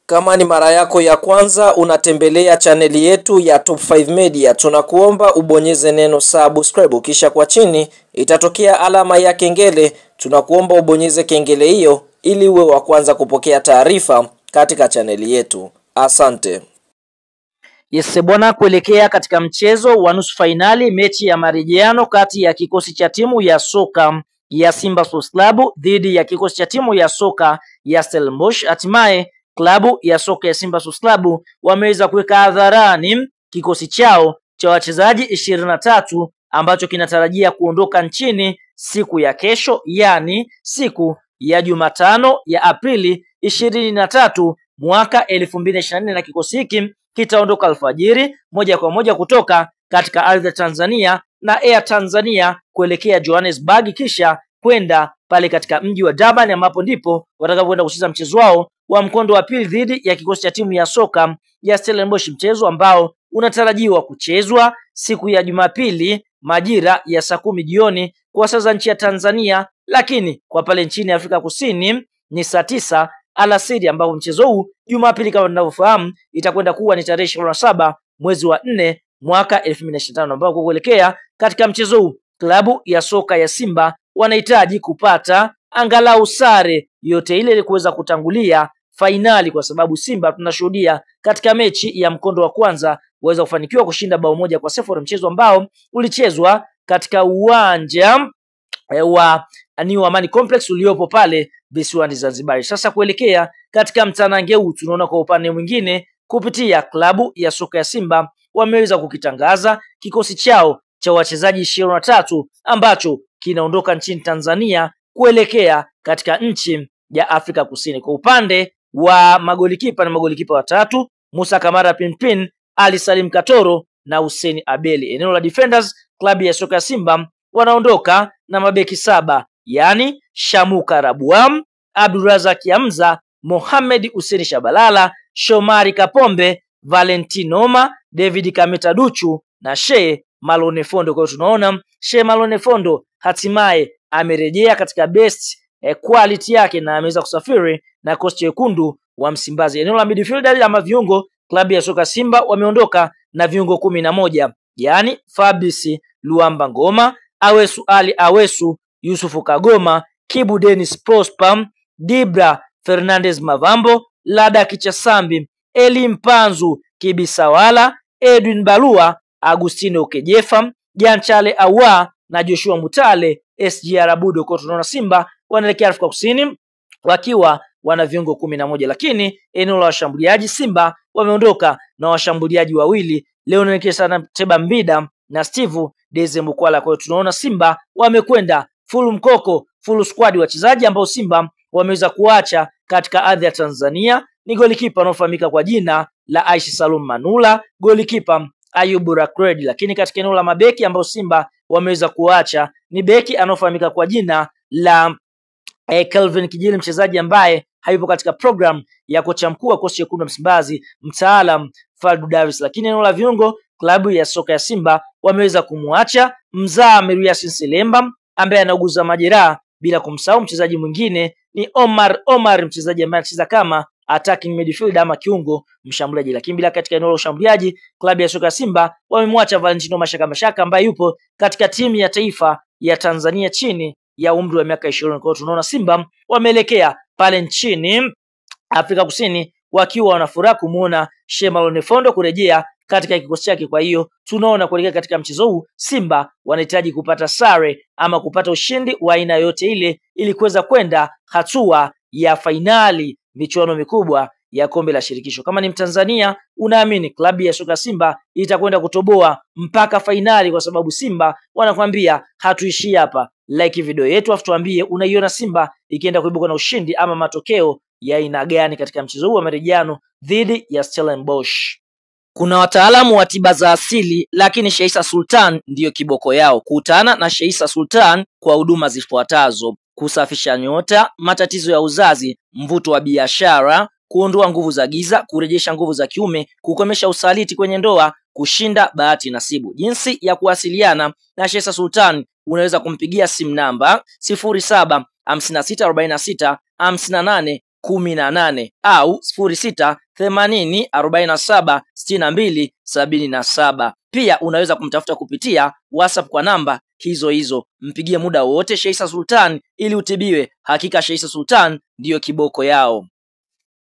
Kama ni mara yako ya kwanza unatembelea chaneli yetu ya Top 5 Media, tunakuomba ubonyeze neno subscribe, kisha kwa chini itatokea alama ya kengele. Tunakuomba ubonyeze kengele hiyo ili uwe wa kwanza kupokea taarifa katika chaneli yetu. Asante. Yes bwana, kuelekea katika mchezo wa nusu fainali, mechi ya marejeano kati ya kikosi cha timu ya soka ya Simba Sports Club dhidi ya kikosi cha timu ya soka ya Stellenbosch. Hatimaye klabu ya soka ya Simba Sports Club wameweza kuweka hadharani kikosi chao cha wachezaji 23 ambacho kinatarajia kuondoka nchini siku ya kesho, yani siku ya Jumatano ya Aprili 23 mwaka 2024, na kikosi hiki kitaondoka alfajiri moja kwa moja kutoka katika ardhi ya Tanzania na Air Tanzania kuelekea Johannesburg, kisha kwenda pale katika mji wa Durban ambapo ndipo watakapoenda kucheza mchezo wao wa mkondo wa pili dhidi ya kikosi cha timu ya soka ya Stellenbosch, mchezo ambao unatarajiwa kuchezwa siku ya Jumapili majira ya saa 10 jioni kwa saa za nchi ya Tanzania, lakini kwa pale nchini Afrika Kusini ni saa 9 alasiri, ambapo mchezo huu Jumapili kama tunavyofahamu itakwenda kuwa ni tarehe 27 mwezi wa 4 mwaka 2025, ambapo kuelekea katika mchezo huu klabu ya soka ya Simba wanahitaji kupata angalau sare yote ile ili kuweza kutangulia fainali, kwa sababu Simba tunashuhudia katika mechi ya mkondo wa kwanza waweza kufanikiwa kushinda bao 1-0, mchezo ambao ulichezwa katika uwanja wa New Amani Complex uliopo pale visiwani Zanzibar. Sasa kuelekea katika mtanange huu, tunaona kwa upande mwingine kupitia klabu ya soka ya Simba wameweza kukitangaza kikosi chao cha wachezaji 23 ambacho kinaondoka nchini Tanzania kuelekea katika nchi ya Afrika Kusini. Kwa upande wa magolikipa na magolikipa watatu, Musa Kamara Pinpin, Ali Salim Katoro na Hussein Abeli. Eneo la defenders, klabu ya soka ya Simba wanaondoka na mabeki 7, yani Shamuka Rabuam, Abdurazak Hamza, Mohamed Hussein Shabalala, Shomari Kapombe, Valentinoma, David Kameta Duchu na She Malone Fondo. Kwa hiyo tunaona She Malone Fondo hatimaye amerejea katika best quality yake na ameweza kusafiri na kosti wekundu wa Msimbazi. Eneo la midfielder ama viungo, klabu ya soka Simba wameondoka na viungo 11, yani Fabrice Luamba Ngoma, Awesu Ali Awesu, Yusufu Kagoma, Kibu Dennis Prosper, Dibra Fernandez Mavambo, Lada Kichasambi, Eli Mpanzu Kibisawala, Edwin Balua, Agustino Ukejefa, Janchale Awa na Joshua Mutale, SGR Budo. Kwa tunaona Simba wanaelekea Afrika Kusini wakiwa wana viungo 11, lakini eneo la washambuliaji Simba wameondoka na washambuliaji wawili, Leonel Kesana Teba Mbida na Steve Deze Mukwala. Kwa hiyo tunaona Simba wamekwenda full mkoko, full squad. Wachezaji ambao Simba wameweza kuacha katika ardhi ya Tanzania ni golikipa anaofahamika kwa jina la Aishi Salum Manula, golikipa Ayubu Rakredi, lakini katika eneo la mabeki ambao Simba wameweza kuacha ni beki anaofahamika kwa jina la Kelvin Kijili, mchezaji ambaye hayupo katika program ya kocha mkuu wa kosi yekundu Msimbazi mtaalam Faldu Davis. Lakini eneo la viungo, klabu ya soka ya Simba wameweza kumwacha Mzaa Yasin Selemba ambaye anauguza majeraha, bila kumsahau mchezaji mwingine ni Omar mchezaji ambaye anacheza kama attacking midfielder ama kiungo mshambuliaji. Lakini bila katika eneo la ushambuliaji, klabu ya soka ya Simba wamemwacha Valentino Mashaka ambaye yupo katika timu ya taifa ya Tanzania chini ya umri wa miaka 20. Kwa hiyo tunaona Simba wameelekea pale nchini Afrika Kusini wakiwa wanafuraha kumuona Shemalone Fondo kurejea katika kikosi chake. Kwa hiyo tunaona kuelekea katika mchezo huu Simba wanahitaji kupata sare ama kupata ushindi wa aina yote ile ili kuweza kwenda hatua ya fainali michuano mikubwa ya kombe la shirikisho. Kama ni Mtanzania, unaamini klabu ya soka Simba itakwenda kutoboa mpaka fainali? Kwa sababu Simba wanakuambia hatuishi hapa. Like video yetu afu tuambie unaiona Simba ikienda kuibuka na ushindi ama matokeo ya aina gani katika mchezo huu wa marejeano dhidi ya Stellenbosch. Kuna wataalamu wa tiba za asili, lakini Sheisa Sultan ndiyo kiboko yao. Kutana na Sheisa Sultan kwa huduma zifuatazo: kusafisha nyota, matatizo ya uzazi, mvuto wa biashara, kuondoa nguvu za giza, kurejesha nguvu za kiume, kukomesha usaliti kwenye ndoa, kushinda bahati nasibu. Jinsi ya kuwasiliana na Sheisa Sultan, unaweza kumpigia simu namba 07564658 18 au 0680476277. Pia unaweza kumtafuta kupitia WhatsApp kwa namba hizo hizo. Mpigie muda wote Sheisa Sultan ili utibiwe. Hakika Sheisa Sultan ndiyo kiboko yao.